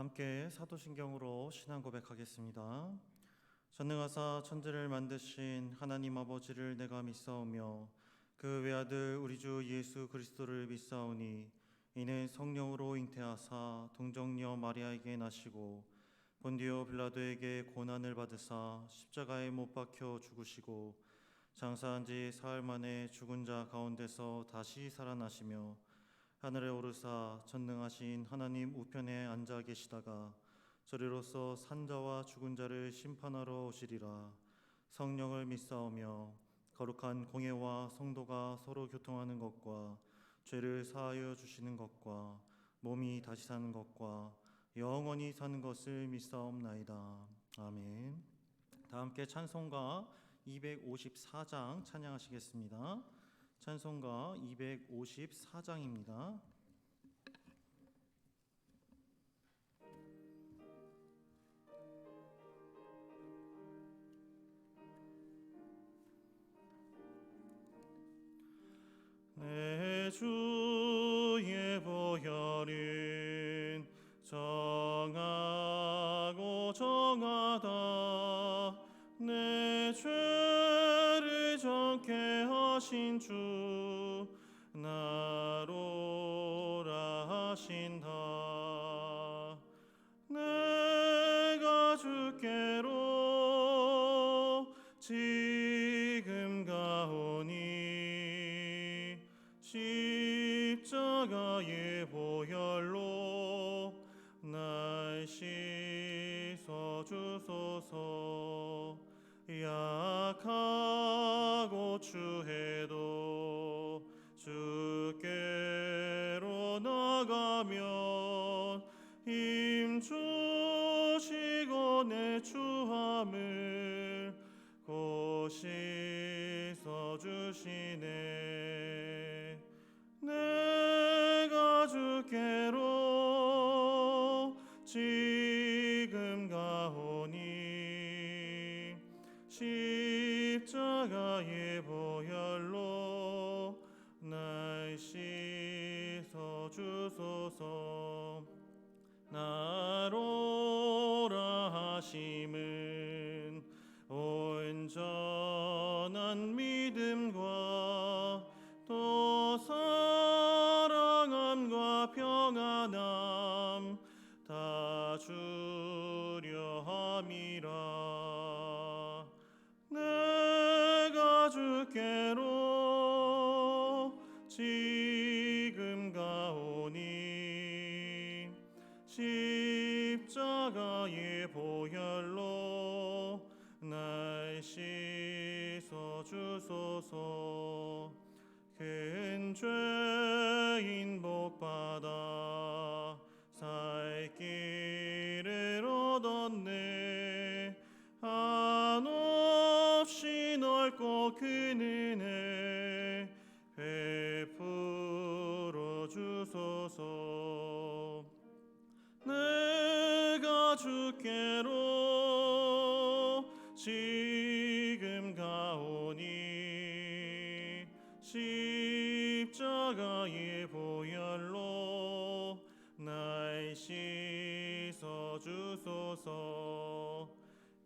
함께 사도신경으로 신앙 고백하겠습니다. 전능하사 천지를 만드신 하나님 아버지를 내가 믿사오며 그 외아들 우리 주 예수 그리스도를 믿사오니 이는 성령으로 잉태하사 동정녀 마리아에게 나시고 본디오 빌라도에게 고난을 받으사 십자가에 못 박혀 죽으시고 장사한 지 사흘 만에 죽은 자 가운데서 다시 살아나시며 하늘에 오르사 전능하신 하나님 우편에 앉아 계시다가 저리로서 산자와 죽은 자를 심판하러 오시리라. 성령을 믿사오며 거룩한 공예와 성도가 서로 교통하는 것과 죄를 사하여 주시는 것과 몸이 다시 사는 것과 영원히 사는 것을 믿사옵나이다. 아멘. 다 함께 찬송가 254장 찬양하시겠습니다. 찬송가 254장입니다. 내 주의 보혈은 정하고 정하다. 내 죄를 정케 하신 주 나로라 하신다. 내가 주께로 지금 가오니 십자가의 보혈로 날 씻어 주소서. 약하고 추해도 주께로 나가면 힘 주시고 내 추함을 곧 씻어 주시네. 내가 주께로 지금 가오니 십자가의 보혈로 날 씻어 주소서. 나로라 하심은 온전한 믿음과 또 사랑함과 평안함 다 주려 함이라. 내가 주께로 지금 가오니 십자가의 보혈로 날 씻어 주소서. 큰 죄인 복받아 살 길을 얻었네. 한없이 넓고 큰 은혜 베풀어 주소서. 내가 주께로 지금 가오니 십자가의 보혈로 날 씻어 주소서.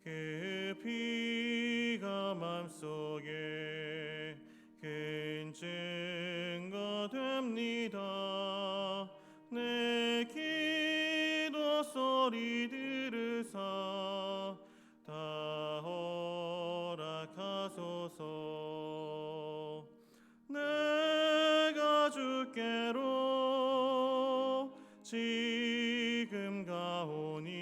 그 피가 맘속에 큰 증거 됩니다. 내 기도 소리 들으사 다 허락하소서. 내가 주께로 지금 가오니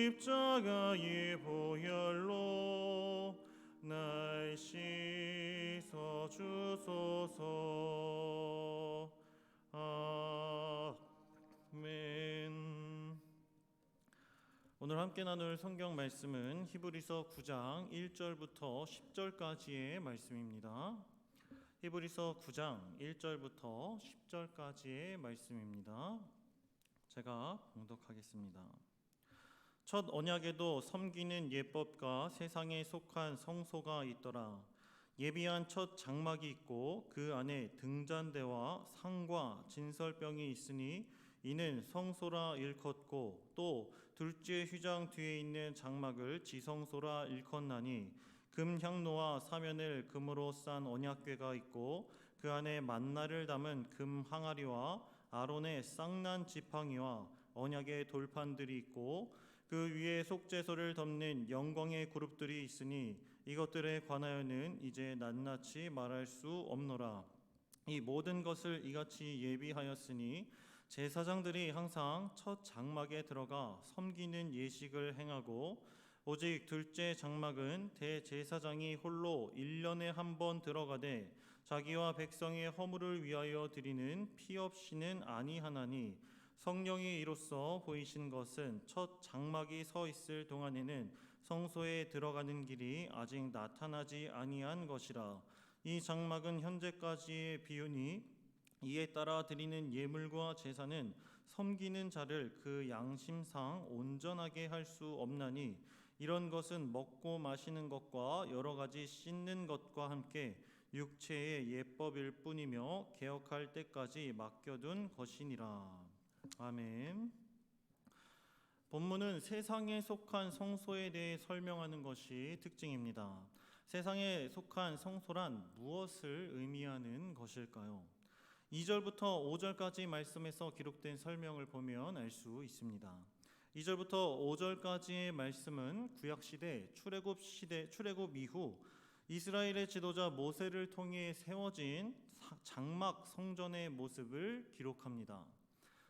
십자가의 보혈로 날 씻어 주소서. 아멘. 오늘 함께 나눌 성경 말씀은 히브리서 9장 1절부터 10절까지의 말씀입니다. 히브리서 9장 1절부터 10절까지의 말씀입니다. 제가 봉독하겠습니다. 첫 언약에도 섬기는 예법과 세상에 속한 성소가 있더라. 예비한 첫 장막이 있고 그 안에 등잔대와 상과 진설병이 있으니 이는 성소라 일컫고 또 둘째 휘장 뒤에 있는 장막을 지성소라 일컫나니 금 향로와 사면을 금으로 싼 언약궤가 있고 그 안에 만나를 담은 금 항아리와 아론의 쌍난 지팡이와 언약의 돌판들이 있고 그 위에 속죄소를 덮는 영광의 그룹들이 있으니 이것들에 관하여는 이제 낱낱이 말할 수 없노라. 이 모든 것을 이같이 예비하였으니 제사장들이 항상 첫 장막에 들어가 섬기는 예식을 행하고 오직 둘째 장막은 대제사장이 홀로 1년에 한 번 들어가되 자기와 백성의 허물을 위하여 드리는 피 없이는 아니하나니 성령이 이로써 보이신 것은 첫 장막이 서 있을 동안에는 성소에 들어가는 길이 아직 나타나지 아니한 것이라. 이 장막은 현재까지의 비유니 이에 따라 드리는 예물과 제사는 섬기는 자를 그 양심상 온전하게 할 수 없나니 이런 것은 먹고 마시는 것과 여러 가지 씻는 것과 함께 육체의 예법일 뿐이며 개혁할 때까지 맡겨둔 것이니라. 아멘. 본문은 세상에 속한 성소에 대해 설명하는 것이 특징입니다. 세상에 속한 성소란 무엇을 의미하는 것일까요? 2절부터 5절까지 말씀에서 기록된 설명을 보면 알 수 있습니다. 2절부터 5절까지의 말씀은 구약시대 출애굽 이후 이스라엘의 지도자 모세를 통해 세워진 장막 성전의 모습을 기록합니다.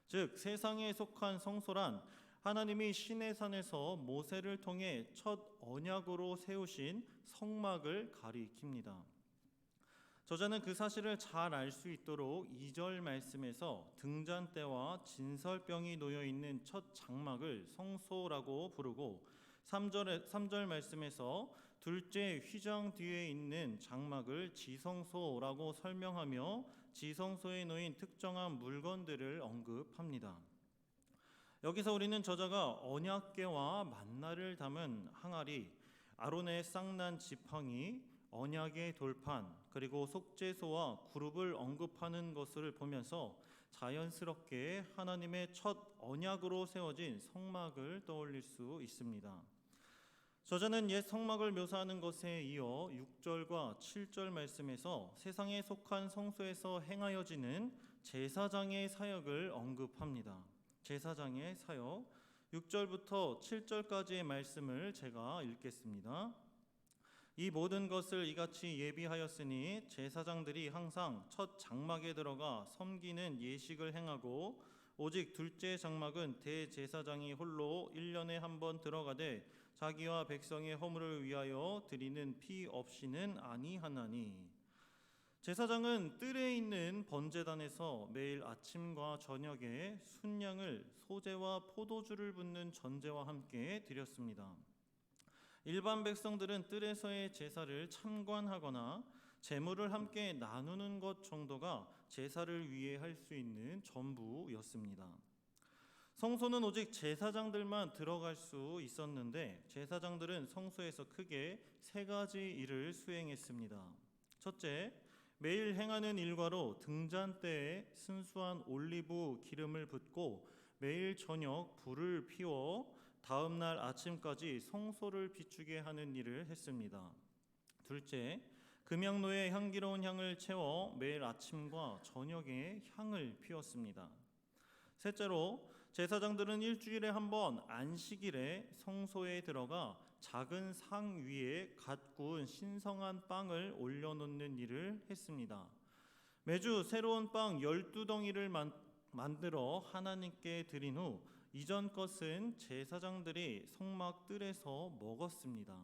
즉 세상에 속한 성소란 하나님이 시내산에서 모세를 통해 첫 언약으로 세우신 성막을 가리킵니다. 저자는 그 사실을 잘 알 수 있도록 2절 말씀에서 등잔대와 진설병이 놓여 있는 첫 장막을 성소라고 부르고 3절 말씀에서 둘째 휘장 뒤에 있는 장막을 지성소라고 설명하며 지성소에 놓인 특정한 물건들을 언급합니다. 여기서 우리는 저자가 언약궤와 만나를 담은 항아리, 아론의 쌍난 지팡이, 언약의 돌판, 그리고 속죄소와 그룹을 언급하는 것을 보면서 자연스럽게 하나님의 첫 언약으로 세워진 성막을 떠올릴 수 있습니다. 저자는 옛 성막을 묘사하는 것에 이어 6절과 7절 말씀에서 세상에 속한 성소에서 행하여지는 제사장의 사역을 언급합니다. 제사장의 사역, 6절부터 7절까지의 말씀을 제가 읽겠습니다. 이 모든 것을 이같이 예비하였으니 제사장들이 항상 첫 장막에 들어가 섬기는 예식을 행하고 오직 둘째 장막은 대제사장이 홀로 1년에 한 번 들어가되 자기와 백성의 허물을 위하여 드리는 피 없이는 아니하나니. 제사장은 뜰에 있는 번제단에서 매일 아침과 저녁에 순양을 소제와 포도주를 붓는 전제와 함께 드렸습니다. 일반 백성들은 뜰에서의 제사를 참관하거나 제물을 함께 나누는 것 정도가 제사를 위해 할 수 있는 전부였습니다. 성소는 오직 제사장들만 들어갈 수 있었는데 제사장들은 성소에서 크게 세 가지 일을 수행했습니다. 첫째, 매일 행하는 일과로 등잔대에 순수한 올리브 기름을 붓고 매일 저녁 불을 피워 다음 날 아침까지 성소를 비추게 하는 일을 했습니다. 둘째, 금향로에 향기로운 향을 채워 매일 아침과 저녁에 향을 피웠습니다. 셋째로 제사장들은 일주일에 한 번 안식일에 성소에 들어가 작은 상 위에 갓 구운 신성한 빵을 올려놓는 일을 했습니다. 매주 새로운 빵 12덩이를 만들어 하나님께 드린 후 이전 것은 제사장들이 성막 뜰에서 먹었습니다.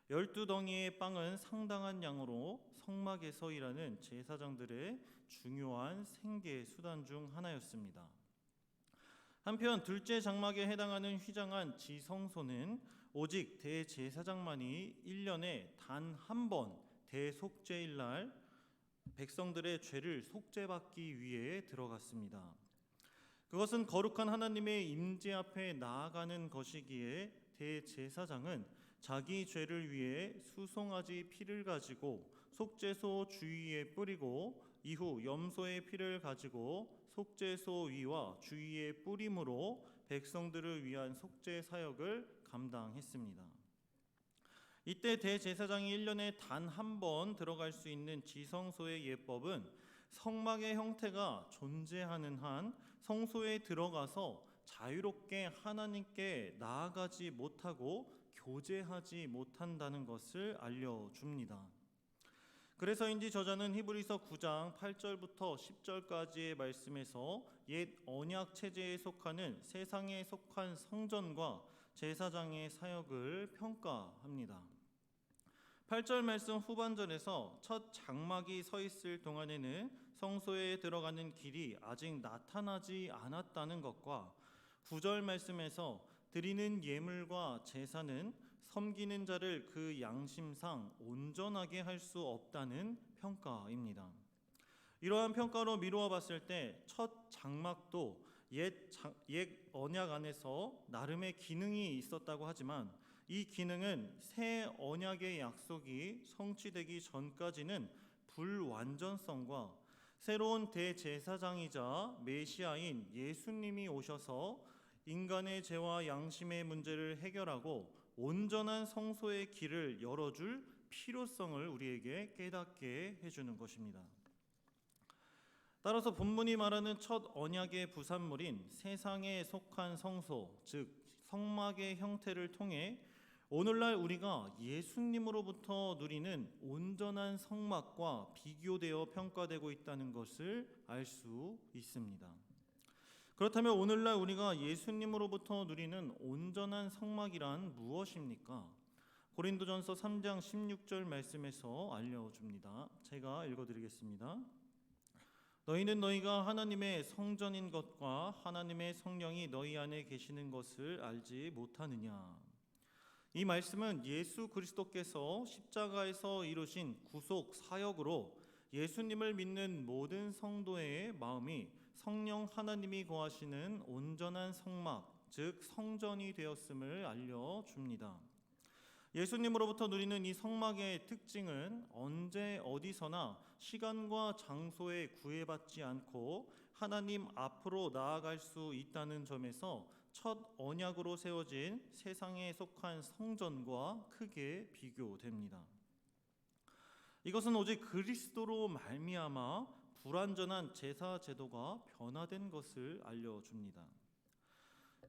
12덩이의 빵은 상당한 양으로 성막에서 일하는 제사장들의 중요한 생계 수단 중 하나였습니다. 한편 둘째 장막에 해당하는 휘장한 지성소는 오직 대제사장만이 1년에 단 한 번 대속죄일 날 백성들의 죄를 속죄받기 위해 들어갔습니다. 그것은 거룩한 하나님의 임재 앞에 나아가는 것이기에 대제사장은 자기 죄를 위해 수송아지 피를 가지고 속죄소 주위에 뿌리고 이후 염소의 피를 가지고 속죄소 위와 주위에 뿌림으로 백성들을 위한 속죄 사역을 감당했습니다. 이때 대제사장이 1년에 단 한 번 들어갈 수 있는 지성소의 예법은 성막의 형태가 존재하는 한 성소에 들어가서 자유롭게 하나님께 나아가지 못하고 교제하지 못한다는 것을 알려줍니다. 그래서인지 저자는 히브리서 9장 8절부터 10절까지의 말씀에서 옛 언약 체제에 속하는 세상에 속한 성전과 제사장의 사역을 평가합니다. 8절 말씀 후반절에서 첫 장막이 서 있을 동안에는 성소에 들어가는 길이 아직 나타나지 않았다는 것과 9절 말씀에서 드리는 예물과 제사는 섬기는 자를 그 양심상 온전하게 할 수 없다는 평가입니다. 이러한 평가로 미루어 봤을 때 첫 장막도 옛 언약 안에서 나름의 기능이 있었다고 하지만 이 기능은 새 언약의 약속이 성취되기 전까지는 불완전성과 새로운 대제사장이자 메시아인 예수님이 오셔서 인간의 죄와 양심의 문제를 해결하고 온전한 성소의 길을 열어줄 필요성을 우리에게 깨닫게 해주는 것입니다. 따라서 본문이 말하는 첫 언약의 부산물인 세상에 속한 성소, 즉 성막의 형태를 통해 오늘날 우리가 예수님으로부터 누리는 온전한 성막과 비교되어 평가되고 있다는 것을 알 수 있습니다. 그렇다면 오늘날 우리가 예수님으로부터 누리는 온전한 성막이란 무엇입니까? 고린도전서 3장 16절 말씀에서 알려줍니다. 제가 읽어드리겠습니다. 너희는 너희가 하나님의 성전인 것과 하나님의 성령이 너희 안에 계시는 것을 알지 못하느냐. 이 말씀은 예수 그리스도께서 십자가에서 이루신 구속 사역으로 예수님을 믿는 모든 성도의 마음이 성령 하나님이 거하시는 온전한 성막, 즉 성전이 되었음을 알려줍니다. 예수님으로부터 누리는 이 성막의 특징은 언제 어디서나 시간과 장소에 구애받지 않고 하나님 앞으로 나아갈 수 있다는 점에서 첫 언약으로 세워진 세상에 속한 성전과 크게 비교됩니다. 이것은 오직 그리스도로 말미암아 불완전한 제사 제도가 변화된 것을 알려줍니다.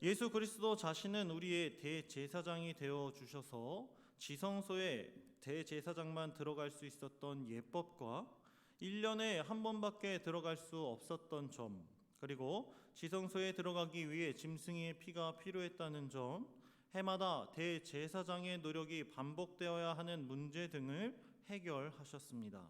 예수 그리스도 자신은 우리의 대제사장이 되어 주셔서 지성소에 대제사장만 들어갈 수 있었던 예법과 1년에 한 번밖에 들어갈 수 없었던 점, 그리고 지성소에 들어가기 위해 짐승의 피가 필요했다는 점, 해마다 대제사장의 노력이 반복되어야 하는 문제 등을 해결하셨습니다.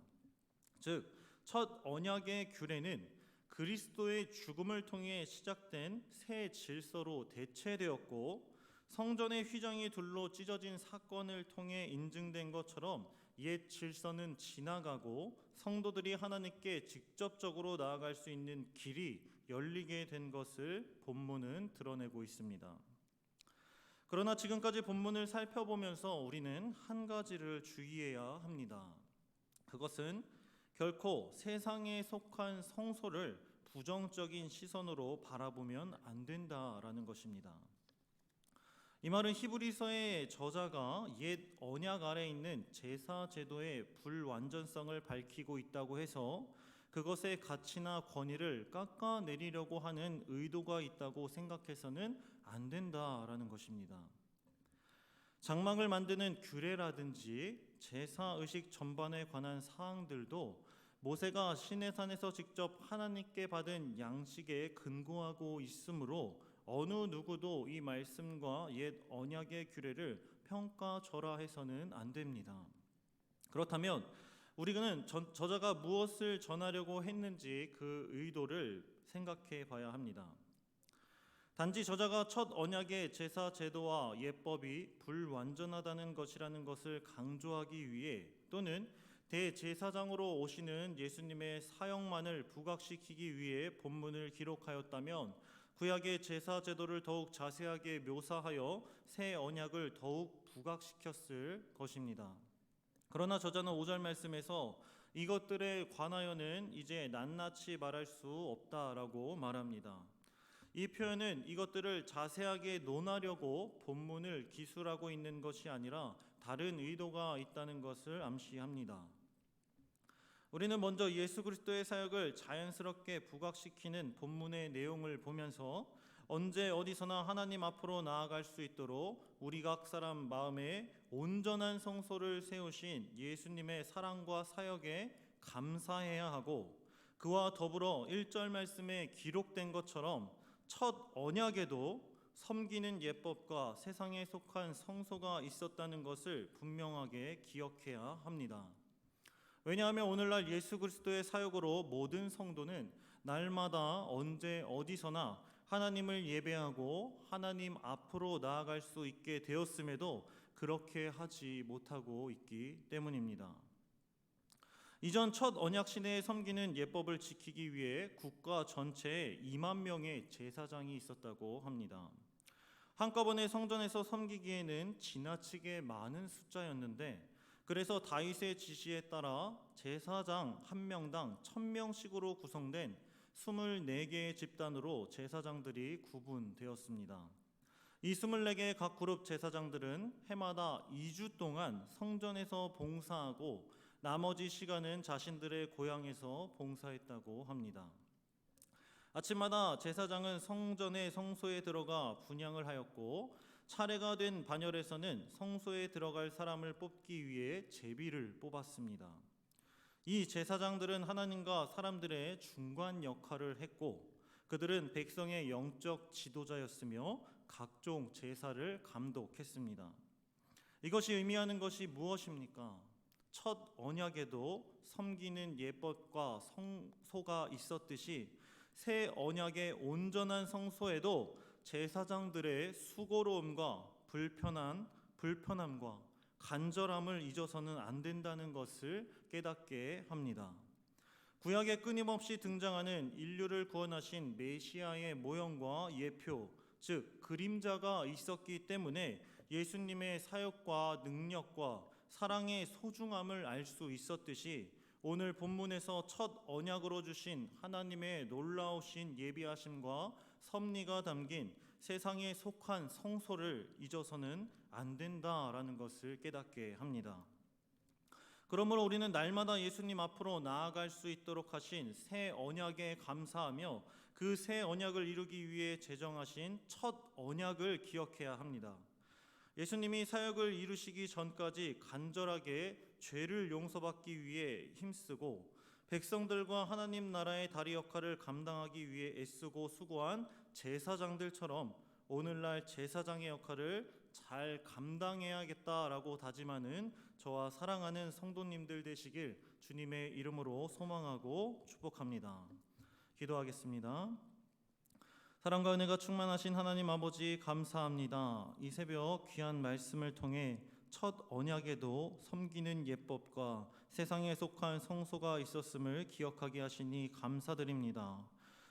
즉, 첫 언약의 규례는 그리스도의 죽음을 통해 시작된 새 질서로 대체되었고, 성전의 휘장이 둘로 찢어진 사건을 통해 인증된 것처럼 옛 질서는 지나가고 성도들이 하나님께 직접적으로 나아갈 수 있는 길이 열리게 된 것을 본문은 드러내고 있습니다. 그러나 지금까지 본문을 살펴보면서 우리는 한 가지를 주의해야 합니다. 그것은 결코 세상에 속한 성소를 부정적인 시선으로 바라보면 안 된다라는 것입니다. 이 말은 히브리서의 저자가 옛 언약 아래 있는 제사 제도의 불완전성을 밝히고 있다고 해서 그것의 가치나 권위를 깎아내리려고 하는 의도가 있다고 생각해서는 안 된다라는 것입니다. 장막을 만드는 규례라든지 제사 의식 전반에 관한 사항들도 모세가 시내산에서 직접 하나님께 받은 양식에 근거하고 있으므로 어느 누구도 이 말씀과 옛 언약의 규례를 평가절하해서는 안 됩니다. 그렇다면 우리는 저자가 무엇을 전하려고 했는지 그 의도를 생각해 봐야 합니다. 단지 저자가 첫 언약의 제사 제도와 예법이 불완전하다는 것이라는 것을 강조하기 위해, 또는 대제사장으로 오시는 예수님의 사역만을 부각시키기 위해 본문을 기록하였다면 구약의 제사 제도를 더욱 자세하게 묘사하여 새 언약을 더욱 부각시켰을 것입니다. 그러나 저자는 5절 말씀에서 이것들에 관하여는 이제 낱낱이 말할 수 없다라고 말합니다. 이 표현은 이것들을 자세하게 논하려고 본문을 기술하고 있는 것이 아니라 다른 의도가 있다는 것을 암시합니다. 우리는 먼저 예수 그리스도의 사역을 자연스럽게 부각시키는 본문의 내용을 보면서 언제 어디서나 하나님 앞으로 나아갈 수 있도록 우리 각 사람 마음에 온전한 성소를 세우신 예수님의 사랑과 사역에 감사해야 하고, 그와 더불어 1절 말씀에 기록된 것처럼 첫 언약에도 섬기는 예법과 세상에 속한 성소가 있었다는 것을 분명하게 기억해야 합니다. 왜냐하면 오늘날 예수 그리스도의 사역으로 모든 성도는 날마다 언제 어디서나 하나님을 예배하고 하나님 앞으로 나아갈 수 있게 되었음에도 그렇게 하지 못하고 있기 때문입니다. 이전 첫 언약 시대에 섬기는 예법을 지키기 위해 국가 전체에 2만 명의 제사장이 있었다고 합니다. 한꺼번에 성전에서 섬기기에는 지나치게 많은 숫자였는데, 그래서 다윗의 지시에 따라 제사장 한 명당 1000명씩으로 구성된 24개의 집단으로 제사장들이 구분되었습니다. 이 24개의 각 그룹 제사장들은 해마다 2주 동안 성전에서 봉사하고 나머지 시간은 자신들의 고향에서 봉사했다고 합니다. 아침마다 제사장은 성전의 성소에 들어가 분향을 하였고, 차례가 된 반열에서는 성소에 들어갈 사람을 뽑기 위해 제비를 뽑았습니다. 이 제사장들은 하나님과 사람들의 중간 역할을 했고, 그들은 백성의 영적 지도자였으며 각종 제사를 감독했습니다. 이것이 의미하는 것이 무엇입니까? 첫 언약에도 섬기는 예법과 성소가 있었듯이 새 언약의 온전한 성소에도 제사장들의 수고로움과 불편함과 간절함을 잊어서는 안 된다는 것을 깨닫게 합니다. 구약에 끊임없이 등장하는 인류를 구원하신 메시아의 모형과 예표, 즉 그림자가 있었기 때문에 예수님의 사역과 능력과 사랑의 소중함을 알 수 있었듯이, 오늘 본문에서 첫 언약으로 주신 하나님의 놀라우신 예비하심과 섭리가 담긴 세상에 속한 성소를 잊어서는 안 된다라는 것을 깨닫게 합니다. 그러므로 우리는 날마다 예수님 앞으로 나아갈 수 있도록 하신 새 언약에 감사하며 그 새 언약을 이루기 위해 제정하신 첫 언약을 기억해야 합니다. 예수님이 사역을 이루시기 전까지 간절하게 죄를 용서받기 위해 힘쓰고 백성들과 하나님 나라의 다리 역할을 감당하기 위해 애쓰고 수고한 제사장들처럼 오늘날 제사장의 역할을 잘 감당해야겠다라고 다짐하는 저와 사랑하는 성도님들 되시길 주님의 이름으로 소망하고 축복합니다. 기도하겠습니다. 사랑과 은혜가 충만하신 하나님 아버지, 감사합니다. 이 새벽 귀한 말씀을 통해 첫 언약에도 섬기는 예법과 세상에 속한 성소가 있었음을 기억하게 하시니 감사드립니다.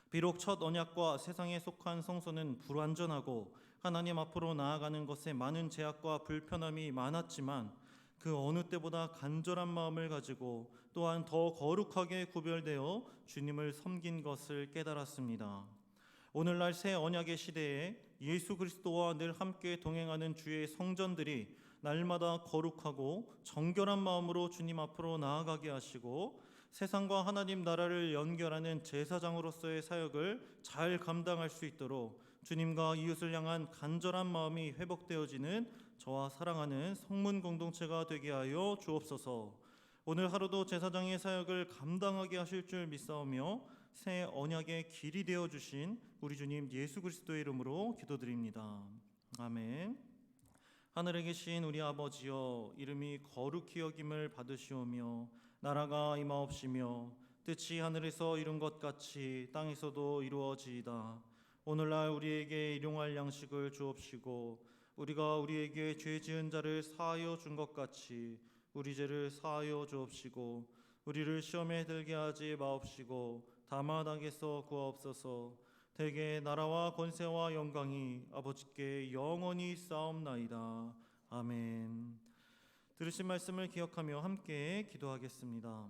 비록 첫 언약과 세상에 속한 성소는 불완전하고 하나님 앞으로 나아가는 것에 많은 제약과 불편함이 많았지만, 그 어느 때보다 간절한 마음을 가지고 또한 더 거룩하게 구별되어 주님을 섬긴 것을 깨달았습니다. 오늘날 새 언약의 시대에 예수 그리스도와 늘 함께 동행하는 주의 성전들이 날마다 거룩하고 정결한 마음으로 주님 앞으로 나아가게 하시고, 세상과 하나님 나라를 연결하는 제사장으로서의 사역을 잘 감당할 수 있도록 주님과 이웃을 향한 간절한 마음이 회복되어지는 저와 사랑하는 성문 공동체가 되게 하여 주옵소서. 오늘 하루도 제사장의 사역을 감당하게 하실 줄 믿사오며 새 언약의 길이 되어 주신 우리 주님 예수 그리스도의 이름으로 기도드립니다. 아멘. 하늘에 계신 우리 아버지여, 이름이 거룩히 여김을 받으시오며 나라가 임하옵시며 뜻이 하늘에서 이룬 것 같이 땅에서도 이루어지이다. 오늘날 우리에게 일용할 양식을 주옵시고 우리가 우리에게 죄 지은 자를 사하여 준 것 같이 우리 죄를 사하여 주옵시고 우리를 시험에 들게 하지 마옵시고 다만 악에서 구하옵소서. 대개 나라와 권세와 영광이 아버지께 영원히 쌓옵나이다. 아멘. 들으신 말씀을 기억하며 함께 기도하겠습니다.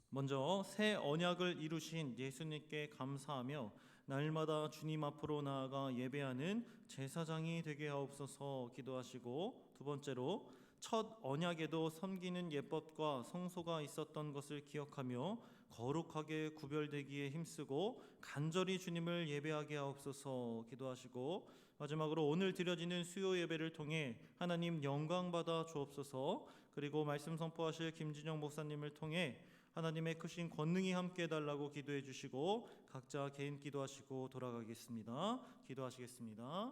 먼저 새 언약을 이루신 예수님께 감사하며 날마다 주님 앞으로 나아가 예배하는 제사장이 되게 하옵소서 기도하시고, 두 번째로 첫 언약에도 섬기는 예법과 성소가 있었던 것을 기억하며 거룩하게 구별되기에 힘쓰고 간절히 주님을 예배하게 하옵소서 기도하시고, 마지막으로 오늘 드려지는 수요 예배를 통해 하나님 영광 받아 주옵소서. 그리고 말씀 선포하실 김진영 목사님을 통해 하나님의 크신 권능이 함께 해달라고 기도해 주시고, 각자 개인 기도하시고 돌아가겠습니다. 기도하시겠습니다.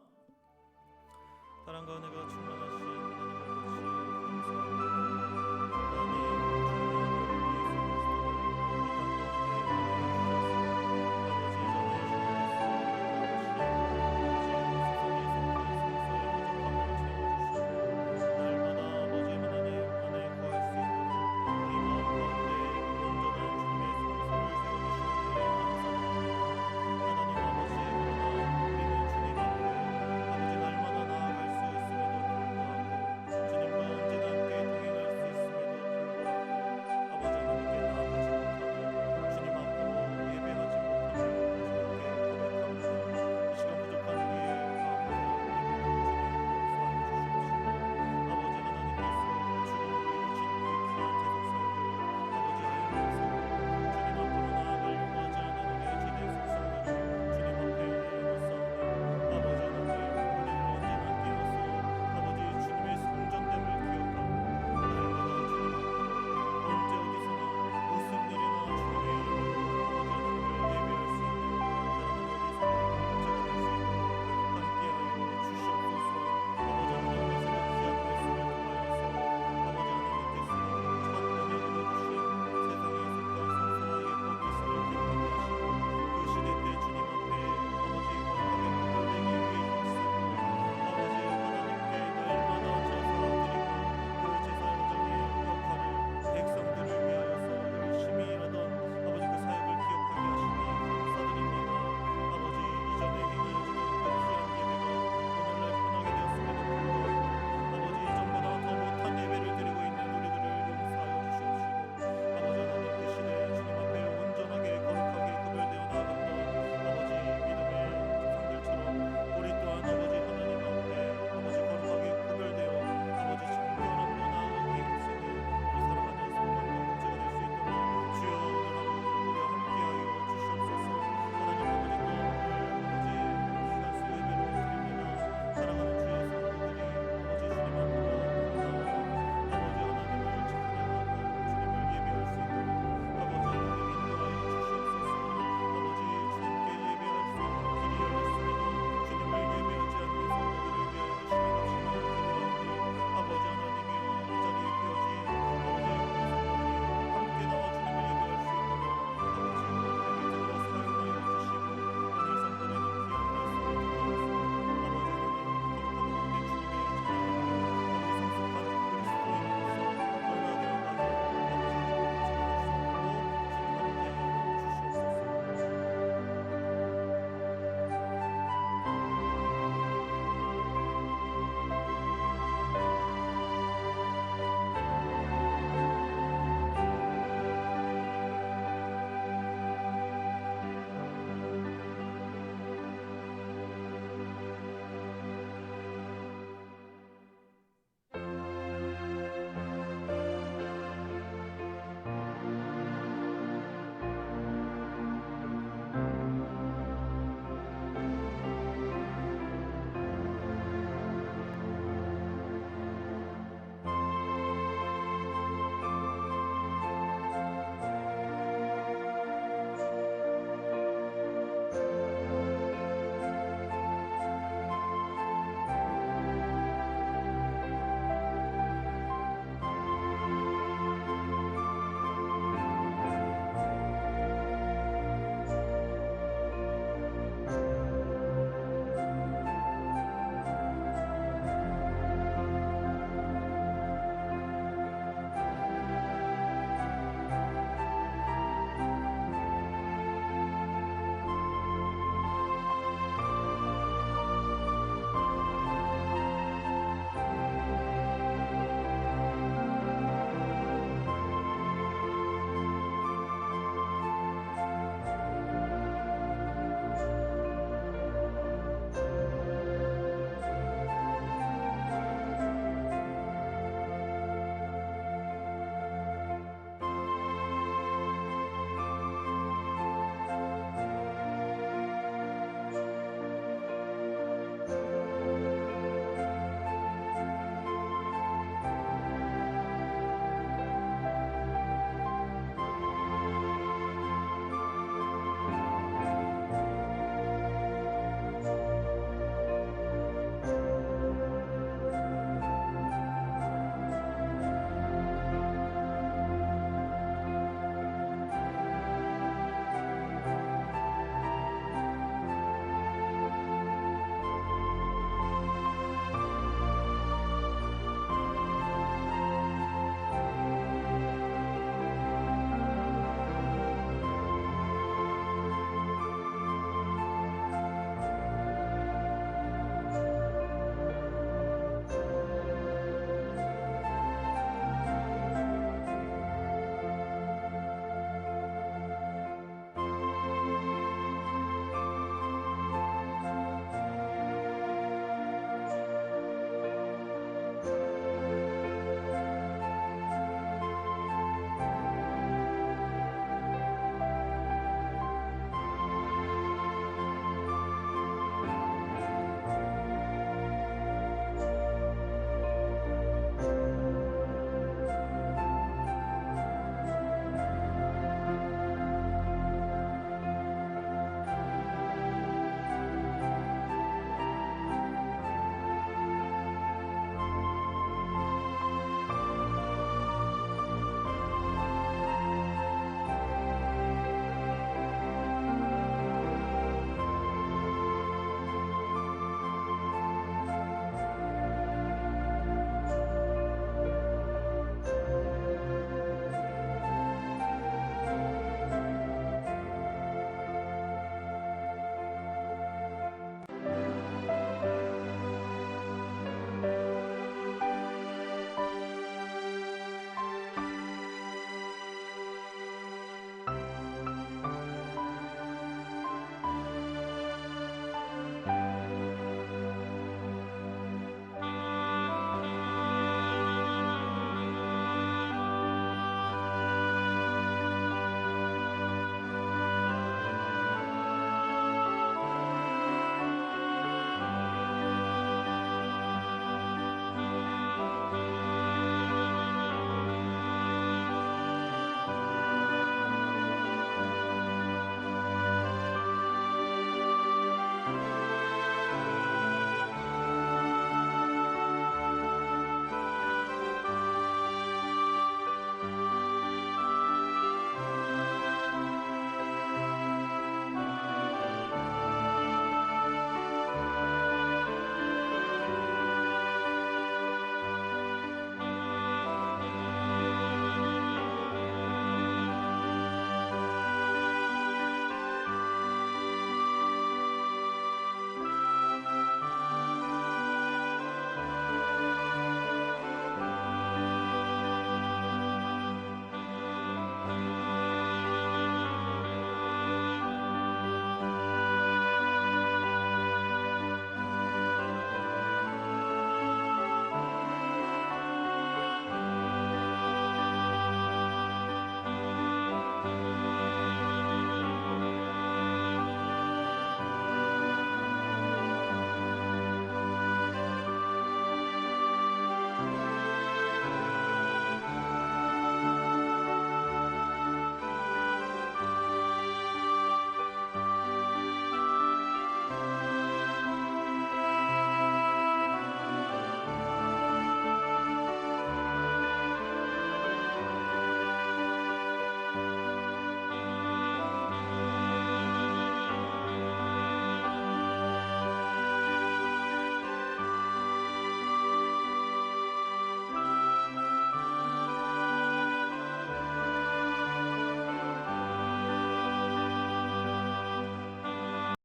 사랑과 은혜가 충만하신 하나님 아버지, 감사합니다.